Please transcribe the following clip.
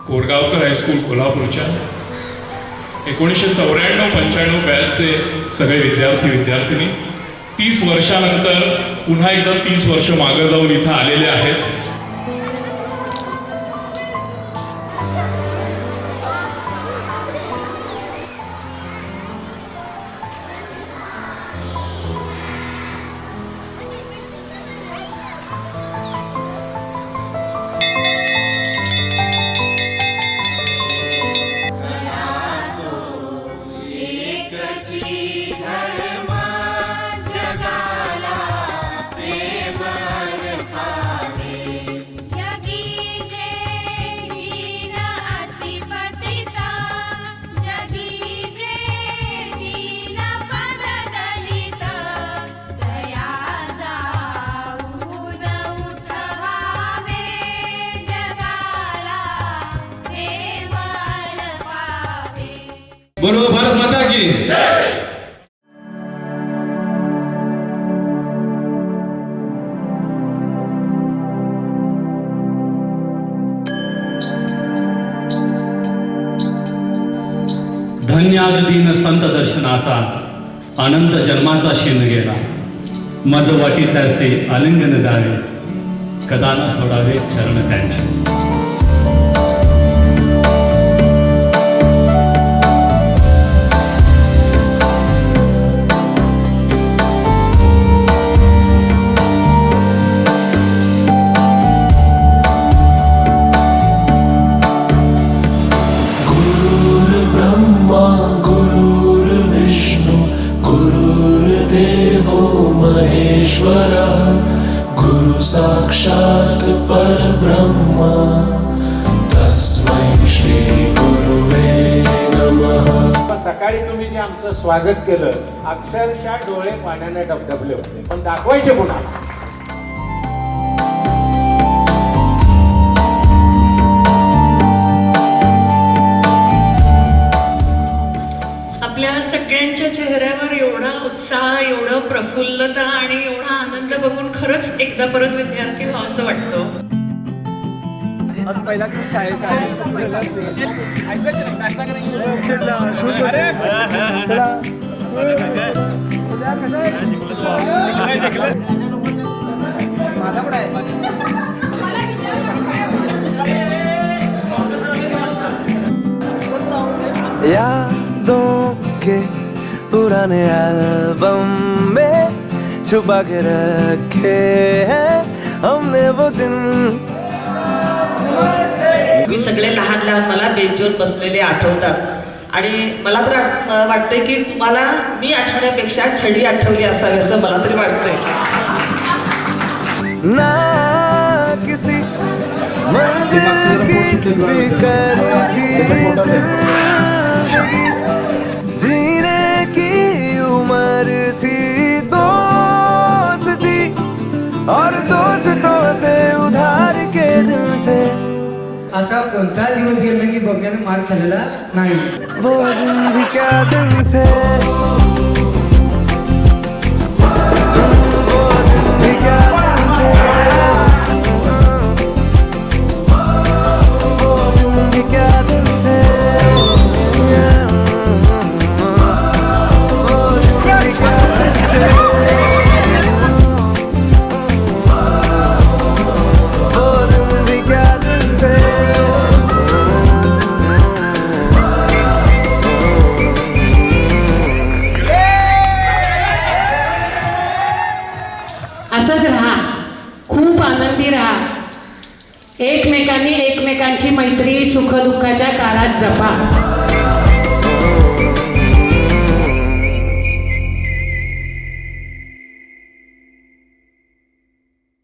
Korgaonkar high school कोल्हापूरच्या 1994-95 बॅचचे सगळे विद्यार्थी विद्यार्थिनी 30 वर्षानंतर पुन्हा एकदा 30 वर्ष मागे जाऊन इथं आलेले आहेत. बोलो भारत माता की जय. धन्य आज दिन संत दर्शनाचा आनंद जन्माचा शिन गेला. मज वाटी त्याचे आलिंगन द्यावे कदा न सोडावे चरण त्यांचे. महेश्वरः गुरु साक्षात् परब्रह्म तस्मै श्री गुरुवे नमः. सकाळी तुम्ही जे आमचं स्वागत केलं अक्षरशः डोळे पाण्याने डबडबले होते, पण दाखवायचे कोणाला. आपल्या सगळ्यांच्या चेहऱ्यावर एवढा उत्साह, एवढं प्रफुल्लता आणि एवढा आनंद बघून खरंच एकदा परत विद्यार्थी व्हावं असं वाटतं. पहिला तुम्ही शाळेत यादों के पुराने एल्बम में छुपा के रखे हैं हमने वो दिन. मी सगळे लहान लहान मला बेंचवर बसलेले आठवतात आणि मला तर वाटतंय की तुम्हाला मी आठवण्यापेक्षा छडी आठवली असावी असं मला तरी वाटतंय. ना किसी मंजिल की फिक्र थी, जीने की उम्र थी, दोस्ती और दोस्तों से उधार के दिन थे. असा कोणता दिवस गेला की बघण्याने मार खाल्लेला नाही. वो दिन भी क्या दिन थे, वो दिन भी क्या दिन थे, वो दिन भी क्या दिन थे, वो दिन भी क्या दिन थे, वो दिन भी क्या दिन थे. असंच राहा, खूप आनंदी राहा, एकमेकांनी एकमेकांची मैत्री सुखदुःखाच्या काळात जपा.